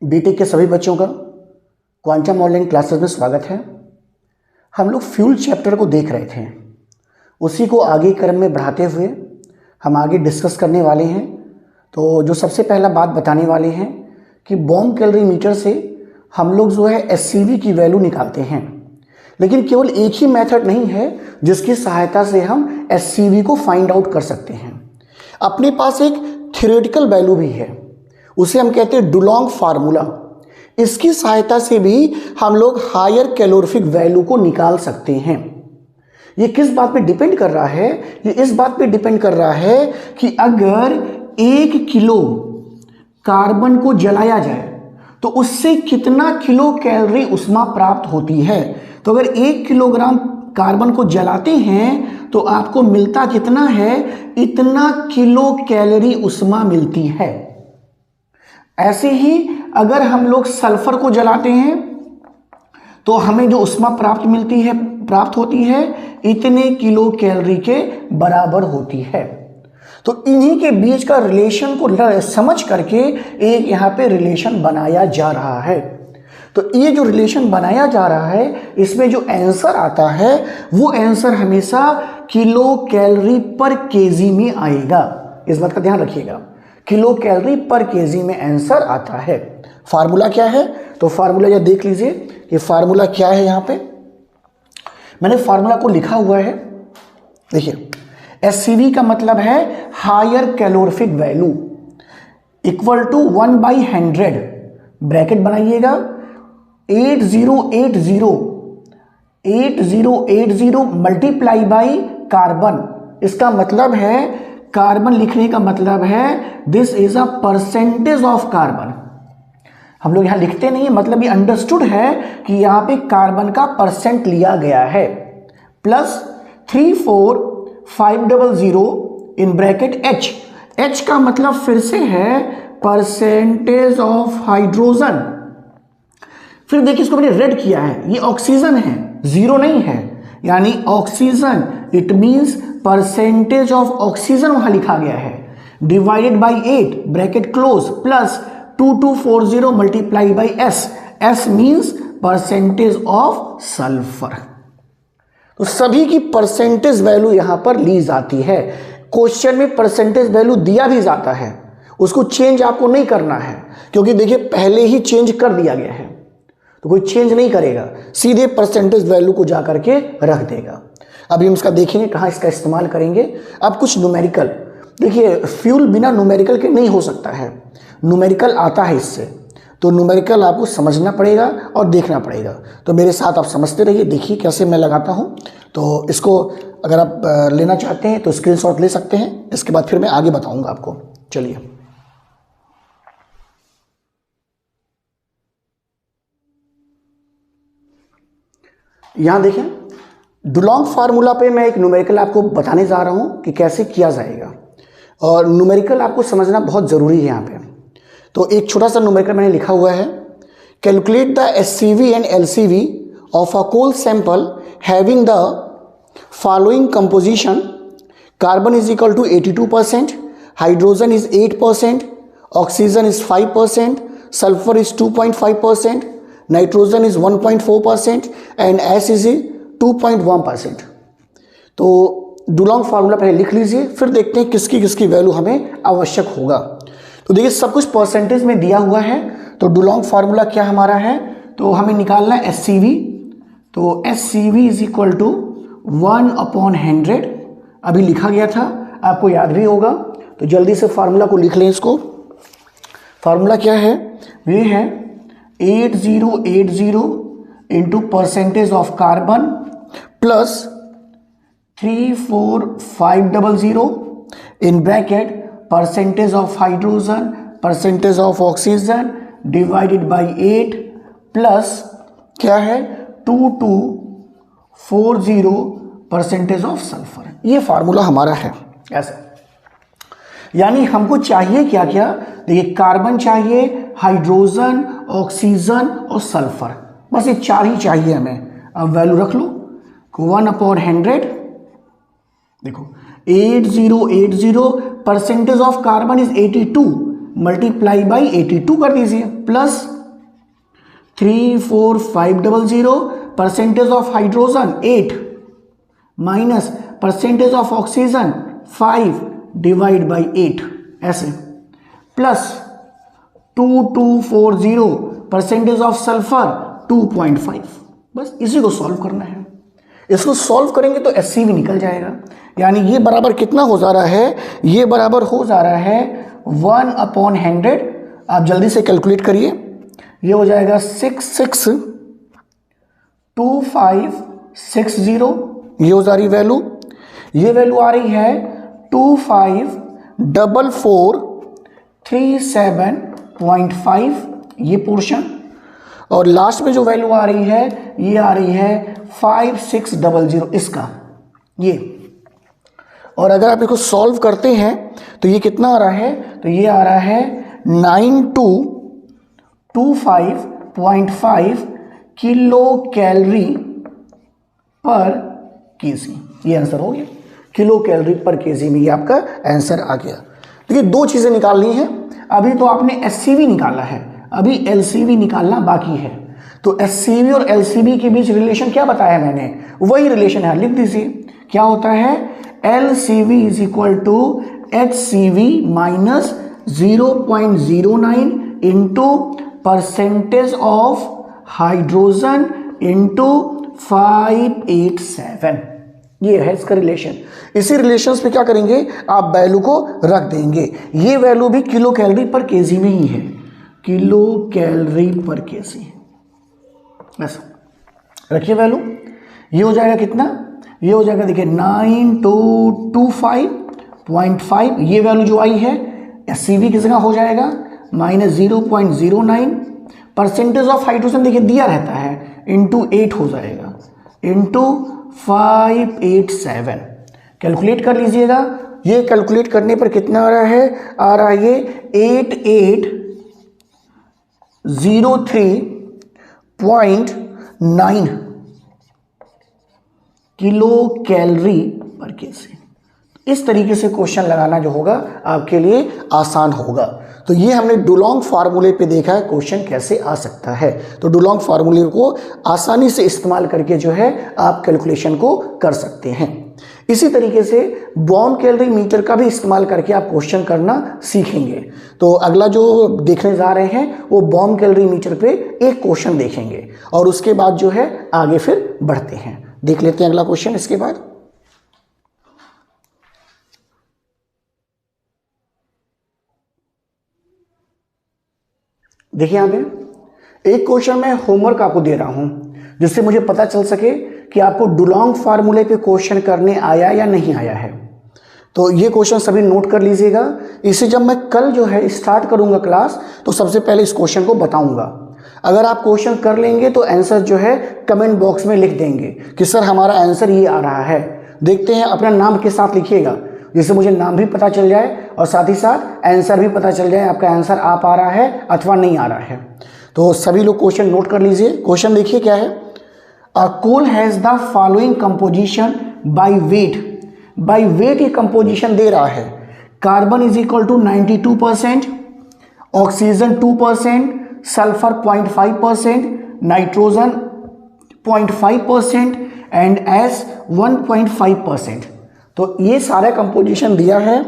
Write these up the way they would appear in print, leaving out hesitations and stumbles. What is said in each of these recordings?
BTech के सभी बच्चों का क्वांटम ऑनलाइन क्लासेस में स्वागत है। हम लोग फ्यूल चैप्टर को देख रहे थे, उसी को आगे क्रम में बढ़ाते हुए हम आगे डिस्कस करने वाले हैं। तो जो सबसे पहला बात बताने वाले हैं कि बॉम्ब कैलोरीमीटर से हम लोग जो है एससीवी की वैल्यू निकालते हैं, लेकिन केवल एक ही मेथड नहीं है जिसकी सहायता से हम एससीवी को फाइंड आउट कर सकते हैं। अपने पास एक थ्योरेटिकल वैल्यू भी है, उसे हम कहते हैं डुलोंग फार्मूला। इसकी सहायता से भी हम लोग हायर कैलोरीफिक वैल्यू को निकाल सकते हैं। ये किस बात पे डिपेंड कर रहा है? ये इस बात पे डिपेंड कर रहा है कि अगर 1 किलो कार्बन को जलाया जाए तो उससे कितना किलो कैलोरी ऊष्मा प्राप्त होती है। तो अगर 1 किलोग्राम कार्बन को जलाते हैं तो आपको मिलता कितना है? इतना किलो कैलोरी ऊष्मा मिलती है। ऐसे ही अगर हम लोग सल्फर को जलाते हैं तो हमें जो ऊष्मा प्राप्त होती है इतने किलो कैलोरी के बराबर होती है। तो इन्हीं के बीच का रिलेशन को समझ करके एक यहाँ पे रिलेशन बनाया जा रहा है। तो ये जो रिलेशन बनाया जा रहा है, इसमें जो आंसर आता है वो आंसर हमेशा किलो कैलोरी पर केजी में आएगा। इस बात का ध्यान रखिएगा, किलो कैलोरी पर केजी में आंसर आता है। फार्मूला क्या है? तो फार्मूला ये देख लीजिए, ये फार्मूला क्या है। यहाँ पे मैंने फार्मूला को लिखा हुआ है, देखिए। एससीवी का मतलब है higher calorific value equal to 1/100, bracket बनाइएगा 8080 मल्टीप्लाई बाई कार्बन। इसका मतलब है, कार्बन लिखने का मतलब है this is a percentage of carbon. हम लोग यहां लिखते नहीं है, मतलब ये अंडरस्टूड है कि यहां पे कार्बन का परसेंट लिया गया है। Plus 34500 in bracket H. H का मतलब फिर से है परसेंटेज ऑफ हाइड्रोजन। फिर देखिए इसको मैंने रेड किया है, ये ऑक्सीजन है, जीरो नहीं है, यानी oxygen, it means percentage of oxygen वहां लिखा गया है, divided by 8 bracket close plus 2240 multiply by S. S means percentage of sulphur. तो सभी की परसेंटेज वैल्यू यहां पर ली जाती है। क्वेश्चन में परसेंटेज वैल्यू दिया भी जाता है, उसको चेंज आपको नहीं करना है, क्योंकि देखिए पहले ही चेंज कर दिया गया है, तो कोई चेंज नहीं करेगा, सीधे परसेंटेज वैल्यू को जाकर के रख देगा। अभी हम इसका देखेंगे कहाँ इसका इस्तेमाल करेंगे। अब कुछ न्यूमेरिकल, देखिए फ्यूल बिना न्यूमेरिकल के नहीं हो सकता है, न्यूमेरिकल आता है इससे। तो न्यूमेरिकल आपको समझना पड़ेगा और देखना पड़ेगा। तो मेरे साथ आप समझते रहिए, देखिए कैसे मैं लगाता हूँ। तो इसको अगर आप लेना चाहते हैं तो स्क्रीनशॉट ले सकते हैं, इसके बाद फिर मैं आगे बताऊँगा आपको। चलिए, यहाँ देखें, डुलोंग फार्मूला पे मैं एक न्यूमेरिकल आपको बताने जा रहा हूँ कि कैसे किया जाएगा, और न्यूमेरिकल आपको समझना बहुत ज़रूरी है यहाँ पे। तो एक छोटा सा न्यूमेरिकल मैंने लिखा हुआ है, calculate the SCV and LCV of a coal sample having the following composition. Carbon is equal to 82%, hydrogen is 8%, oxygen is 5%, sulphur is 2.5%, nitrogen is 1.4% and ash is 2.1%। तो डुलोंग फार्मूला पहले लिख लीजिए, फिर देखते हैं किसकी किसकी वैल्यू हमें आवश्यक होगा। तो देखिए सब कुछ परसेंटेज में दिया हुआ है। तो डुलोंग फार्मूला क्या हमारा है? तो हमें निकालना है एससीवी। तो एससीवी इज इक्वल टू 1/100, अभी लिखा गया था, आपको याद भी होगा। तो जल्दी से फार्मूला को लिख लें। इसको फार्मूला क्या है? ये है 8080 into percentage of carbon plus 34500 in bracket percentage of hydrogen, percentage of oxygen divided by 8 plus क्या है 2240 परसेंटेज ऑफ सल्फर। ये फार्मूला हमारा है ऐसा। यानी हमको चाहिए क्या क्या? देखिए कार्बन चाहिए, हाइड्रोजन, ऑक्सीजन और सल्फर, बस ये 4 ही चाहिए हमें। अब वैल्यू रख लो 1/100। देखो 8080 percentage of carbon is 82, multiply by 82 कर दीजिए, plus 34500 percentage of hydrogen 8 minus percentage of oxygen 5 divide by 8 ऐसे, प्लस 2240 परसेंटेज ऑफ सल्फर 2.5। बस इसी को सॉल्व करना है। इसको सॉल्व करेंगे तो SCV निकल जाएगा। यानी ये बराबर कितना हो जा रहा है, ये बराबर हो जा रहा है 1/100। आप जल्दी से कैलकुलेट करिए, ये हो जाएगा 662560। ये हो जा रही वैल्यू, ये वैल्यू आ रही है 254437.5 ये पोर्शन, और लास्ट में जो वैल्यू आ रही है ये आ रही है 5600 इसका ये। और अगर आप इसको सॉल्व करते हैं तो ये कितना आ रहा है, तो ये आ रहा है 9225.5 किलो कैलोरी पर केजी। ये आंसर हो गया, किलो कैलोरी पर केजी में ये आपका आंसर आ गया। तो ये दो चीज़ें निकालनी है। अभी तो आपने SCV निकाला है, अभी LCV निकालना बाकी है। तो SCV और LCV के बीच रिलेशन क्या बताया मैंने, वही रिलेशन है, लिख दीजिए। क्या होता है, LCV is equal to HCV minus 0.09 into percentage of hydrogen into 587। ये है इसका रिलेशन। इसी रिलेशंस पे क्या करेंगे, आप वैल्यू को रख देंगे। ये वैल्यू भी किलो कैलोरी पर केजी में ही है, किलो कैलोरी पर केजी। ऐसा रखिए वैल्यू। ये हो जाएगा कितना, ये हो जाएगा देखिए 9225.5। ये वैल्यू जो आई है SCV की जगह हो जाएगा माइनस 0.09 परसेंटेज ऑफ हाइड्रोजन देखिए दिया रहता है इंटू 8 हो जाएगा इंटू 587। कैलकुलेट कर लीजिएगा। ये कैलकुलेट करने पर कितना आ रहा है, आ रहा है ये 8803.9 किलो कैलोरी पर केजी। इस तरीके से क्वेश्चन लगाना जो होगा आपके लिए आसान होगा। तो ये हमने डुलोंग फार्मूले पे देखा है क्वेश्चन कैसे आ सकता है। तो डुलोंग फार्मूले को आसानी से इस्तेमाल करके जो है आप कैलकुलेशन को कर सकते हैं। इसी तरीके से बॉम्ब कैलोरी मीटर का भी इस्तेमाल करके आप क्वेश्चन करना सीखेंगे। तो अगला जो देखने जा रहे हैं वो बॉम्ब कैलोरी मीटर पे एक क्वेश्चन देखेंगे और उसके बाद जो है आगे फिर बढ़ते हैं। देख लेते हैं अगला क्वेश्चन। इसके बाद देखिए यहाँ पे एक क्वेश्चन मैं होमवर्क आपको दे रहा हूं जिससे मुझे पता चल सके कि आपको डुलोंग फार्मूले पे क्वेश्चन करने आया या नहीं आया है। तो ये क्वेश्चन सभी नोट कर लीजिएगा। इसे जब मैं कल जो है स्टार्ट करूंगा क्लास तो सबसे पहले इस क्वेश्चन को बताऊंगा। अगर आप क्वेश्चन कर लेंगे तो आंसर जो है कमेंट बॉक्स में लिख देंगे कि सर हमारा आंसर ये आ रहा है। देखते हैं, अपना नाम के साथ लिखिएगा जिससे मुझे नाम भी पता चल जाए और साथ ही साथ आंसर भी पता चल जाए आपका आंसर आ पा रहा है अथवा नहीं आ रहा है। तो सभी लोग क्वेश्चन नोट कर लीजिए। क्वेश्चन देखिए क्या है। A coal has the following composition by weight. By weight ये कंपोजिशन दे रहा है। Carbon is equal to 92%, oxygen 2%, sulphur 0.5%, nitrogen 0.5% and S 1.5%। तो ये सारा कंपोजिशन दिया है।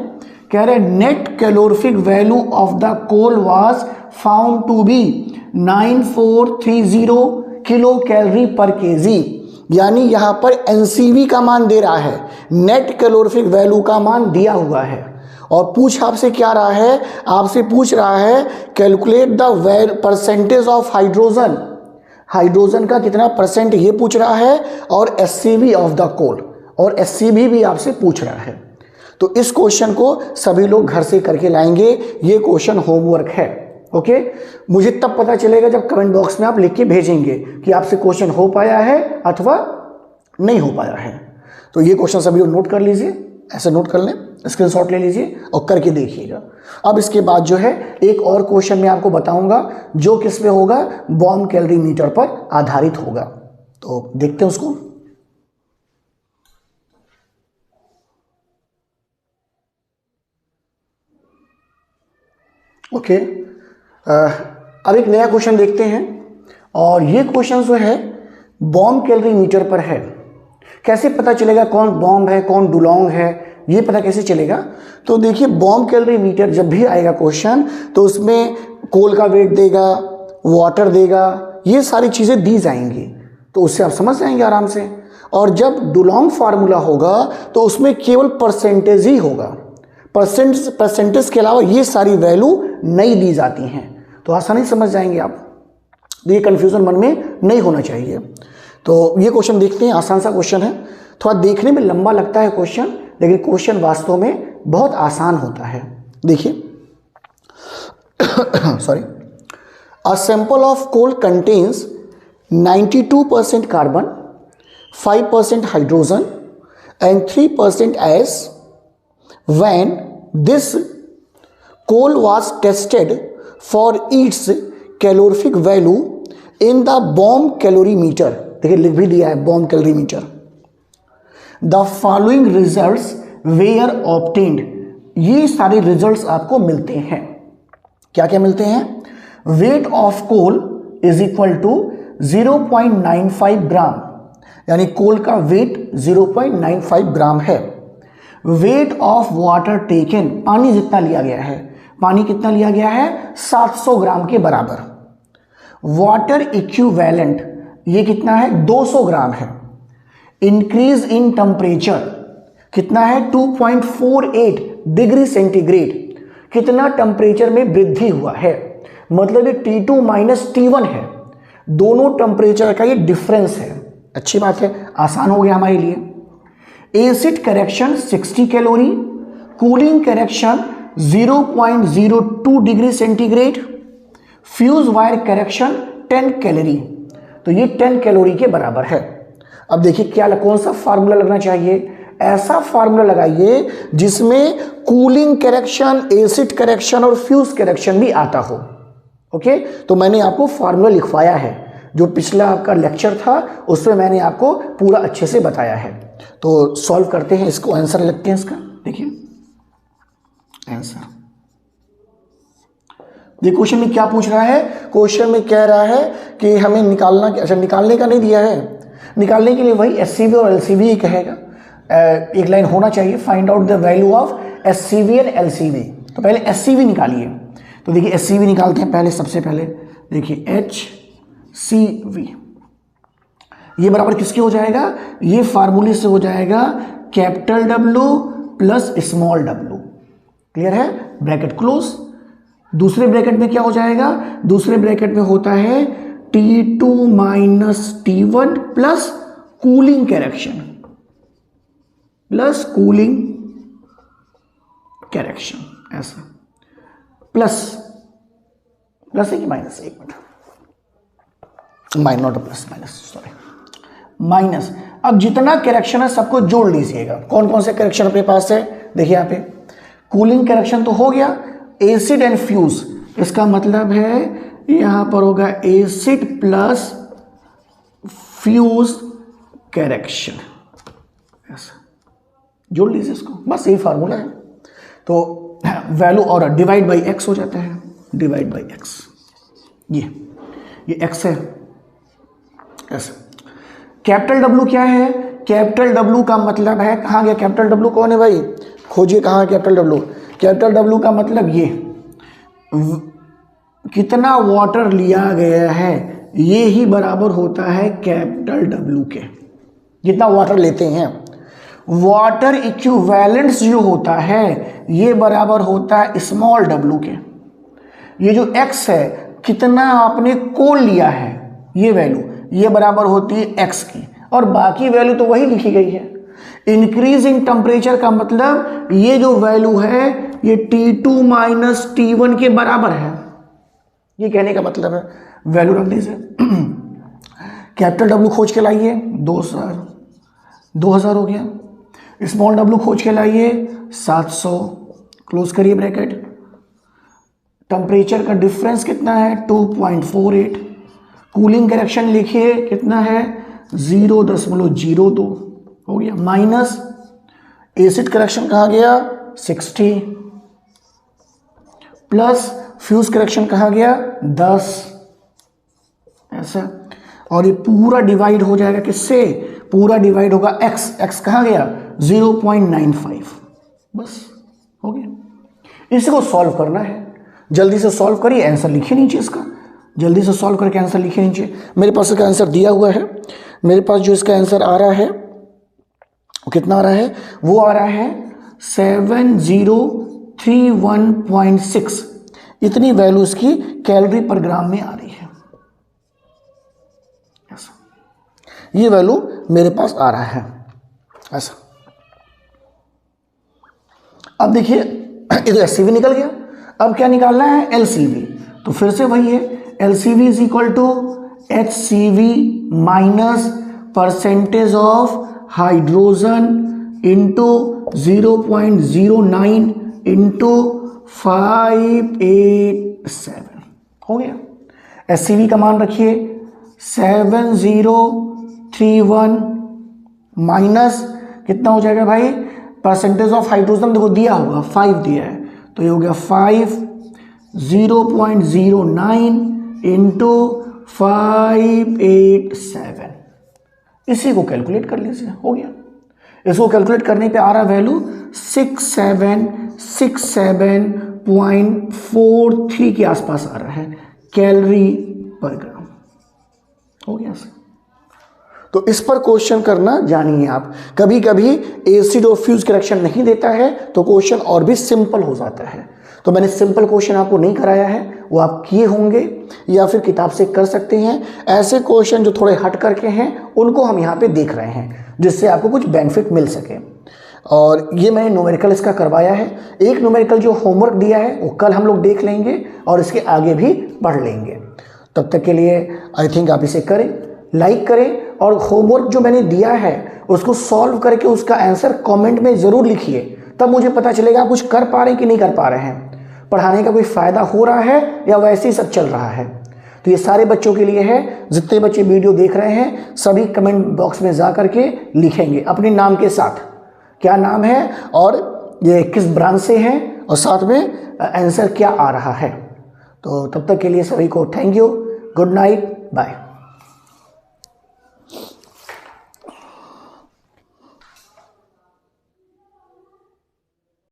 कह रहे net calorific value of the coal was found to be 9430 kilo calorie पर केजी। यानी यहां पर NCV का मान दे रहा है, नेट कैलोरिफिक वैल्यू का मान दिया हुआ है। और पूछ आपसे क्या रहा है, आपसे पूछ रहा है calculate the percentage of hydrogen. Hydrogen का कितना परसेंट ये पूछ रहा है और SCV ऑफ द कोल और SCV भी आपसे पूछ रहा है। तो इस क्वेश्चन को सभी लोग घर से करके लाएंगे। ये क्वेश्चन होमवर्क है। ओके, मुझे तब पता चलेगा जब कमेंट बॉक्स में आप लिख के भेजेंगे कि आपसे क्वेश्चन हो पाया है अथवा नहीं हो पाया है। तो ये क्वेश्चन सभी लोग नोट कर लीजिए, ऐसे नोट कर लें, स्क्रीनशॉट ले लीजिए और करके देखिएगा। अब इसके बाद जो है एक और क्वेश्चन मैं आपको बताऊंगा जो किस पे होगा, बॉम्ब कैलोरी मीटर पर आधारित होगा। तो देखते हैं उसको। ओके, अब एक नया क्वेश्चन देखते हैं, और ये क्वेश्चन जो है बॉम्ब कैलोरी मीटर पर है। कैसे पता चलेगा कौन बॉम्ब है कौन डुलोंग है, ये पता कैसे चलेगा? तो देखिए, बॉम्ब कैलोरी मीटर जब भी आएगा क्वेश्चन तो उसमें कोल का वेट देगा, वाटर देगा, ये सारी चीज़ें दी जाएंगी, तो उससे आप समझ जाएंगे आराम से। और जब डुलोंग फार्मूला होगा तो उसमें केवल परसेंटेज ही होगा, परसेंटेज के अलावा ये सारी वैल्यू नहीं दी जाती हैं, तो आसानी समझ जाएंगे आप। ये कन्फ्यूज़न मन में नहीं होना चाहिए। तो ये क्वेश्चन देखते हैं, आसान सा क्वेश्चन है, थोड़ा देखने में लंबा लगता है क्वेश्चन, लेकिन क्वेश्चन वास्तव में बहुत आसान होता है। देखिए sorry, a sample of coal contains 92% carbon, 5% hydrogen and 3% S. When this coal was tested for its calorific value in the bomb calorimeter, देखिए लिख भी दिया है bomb calorimeter, the following results were obtained। ये सारे रिजल्ट्स आपको मिलते हैं। क्या क्या मिलते हैं? Weight of coal is equal to 0.95 gram, यानी कोल का वेट 0.95 ग्राम है। वेट ऑफ वाटर टेकन, पानी जितना लिया गया है, पानी कितना लिया गया है? 700 ग्राम के बराबर। वाटर इक्विवेलेंट, ये कितना है? 200 ग्राम है। इंक्रीज इन टेम्परेचर कितना है? 2.48 डिग्री सेंटीग्रेड, कितना टेम्परेचर में वृद्धि हुआ है? मतलब ये T2 माइनस T1 है, दोनों टेम्परेचर का ये डिफरेंस है। अच्छी बात है, आसान हो गया हमारे लिए। Acid correction 60 calorie, cooling correction 0.02 degree centigrade, fuse wire correction 10 calorie, तो ये 10 कैलोरी के बराबर है। अब देखिए क्या कौन सा फार्मूला लगना चाहिए? ऐसा फार्मूला लगाइए जिसमें कूलिंग करेक्शन, एसिड करेक्शन और फ्यूज करेक्शन भी आता हो। ओके, तो मैंने आपको फार्मूला लिखवाया है, जो पिछला आपका लेक्चर था उसमें मैंने आपको पूरा अच्छे से बताया है। तो सॉल्व करते हैं इसको, आंसर लिखते हैं इसका। देखिए आंसर, देखिए क्वेश्चन में क्या पूछ रहा है? क्वेश्चन में कह रहा है कि हमें निकालना, अच्छा निकालने का नहीं दिया है, निकालने के लिए वही एससीवी और एलसीवी ही कहेगा। एक लाइन होना चाहिए, find out the value of SCV and LCV. तो पहले एससीवी निकालिए। तो देखिए एससीवी निकालते हैं पहले, सबसे पहले देखिए HCV, ये बराबर किसके हो जाएगा? ये फार्मूले से हो जाएगा capital W plus small w। Clear है? Bracket close. दूसरे ब्रैकेट में क्या हो जाएगा? दूसरे ब्रैकेट में होता है T2 minus T1 plus cooling correction, plus cooling correction, ऐसा प्लस है कि माइनस? एक minute, minus not plus, minus, sorry minus. अब जितना करेक्शन है सबको जोड़ लीजिएगा। कौन कौन से करेक्शन अपने पास है? देखिए यहाँ पे कूलिंग करेक्शन तो हो गया, एसिड एंड फ्यूज, इसका मतलब है यहाँ पर होगा एसिड प्लस फ्यूज करेक्शन, ऐसा जोड़ लीजिए इसको, बस यही फार्मूला है। तो वैल्यू और डिवाइड बाई एक्स हो जाता है, डिवाइड बाई एक्स, ये एक्स है ऐसा। कैपिटल W क्या है? कैपिटल W का मतलब है, कहाँ गया कैपिटल W? कौन है भाई? खोजिए कहाँ है कैपिटल W। कैपिटल W का मतलब ये कितना वाटर लिया गया है, ये ही बराबर होता है कैपिटल W के, जितना वाटर लेते हैं। वाटर इक्विवेलेंट्स जो होता है ये बराबर होता है स्मॉल w के। ये जो x है, कितना आपने कोल लिया है, ये वैल्यू ये बराबर होती है x की, और बाकी वैल्यू तो वही लिखी गई है। इंक्रीज इन टेम्परेचर का मतलब ये जो वैल्यू है ये T2 माइनस T1 के बराबर है, ये कहने का मतलब है। वैल्यू रख दीजिए, कैपिटल W खोज के लाइए 2000 हो गया, स्मॉल w खोज के लाइए 700, क्लोज करिए ब्रैकेट। टेम्परेचर का डिफरेंस कितना है 2.48, कूलिंग करेक्शन लिखिए कितना है 0.02 हो गया, माइनस एसिड करेक्शन कहाँ गया 60, प्लस फ्यूज करेक्शन कहाँ गया 10, ऐसा, और ये पूरा डिवाइड हो जाएगा किससे, पूरा डिवाइड होगा x, x कहाँ गया 0.95, बस हो गया। इसको सॉल्व करना है, जल्दी से सॉल्व करिए, आंसर लिखिए नीचे इसका, जल्दी से सॉल्व करके आंसर लिखिए नीचे। मेरे पास इसका आंसर दिया हुआ है, मेरे पास जो इसका आंसर आ रहा है वो कितना आ रहा है, वो आ रहा है 7031.6, इतनी वैल्यू इसकी कैलोरी पर ग्राम में आ रही है, ऐसा, ये वैल्यू मेरे पास आ रहा है ऐसा। अब देखिए ये तो एचसीवी निकल गया, अब क्या निकालना है एलसीवी, तो फिर से वही है, LCV is equal to HCV minus percentage of hydrogen into 0.09 into 587, हो गया। एचसीवी का मान रखिए 7031 माइनस कितना हो जाएगा भाई, परसेंटेज ऑफ हाइड्रोजन देखो दिया होगा 5 दिया है, तो ये हो गया 5 0.09 इंटू 587, इसी को कैलकुलेट कर लीजिए, हो गया। इसको कैलकुलेट करने पे आ रहा वैल्यू 6767.43 के आसपास आ रहा है कैलोरी पर ग्राम, हो गया। तो इस पर क्वेश्चन करना जानिए आप, कभी कभी एसिड और फ्यूज करेक्शन नहीं देता है तो क्वेश्चन और भी सिंपल हो जाता है। तो मैंने सिंपल क्वेश्चन आपको नहीं कराया है, वो आप किए होंगे या फिर किताब से कर सकते हैं। ऐसे क्वेश्चन जो थोड़े हट करके हैं उनको हम यहाँ पे देख रहे हैं, जिससे आपको कुछ बेनिफिट मिल सके। और ये मैंने न्यूमेरिकल इसका करवाया है, एक न्यूमेरिकल जो होमवर्क दिया है वो कल हम लोग देख लेंगे और इसके आगे भी पढ़ लेंगे। तब तक के लिए आई थिंक आप इसे करें, लाइक करें, और होमवर्क जो मैंने दिया है उसको सॉल्व करके उसका आंसर कमेंट में ज़रूर लिखिए, तब मुझे पता चलेगा आप कुछ कर पा रहे हैं कि नहीं कर पा रहे हैं, पढ़ाने का कोई फ़ायदा हो रहा है या वैसे ही सब चल रहा है। तो ये सारे बच्चों के लिए है, जितने बच्चे वीडियो देख रहे हैं सभी कमेंट बॉक्स में जा करके लिखेंगे अपने नाम के साथ क्या नाम है और ये किस ब्रांच से हैं और साथ में आंसर क्या आ रहा है। तो तब तक के लिए सभी को thank you, good night, bye.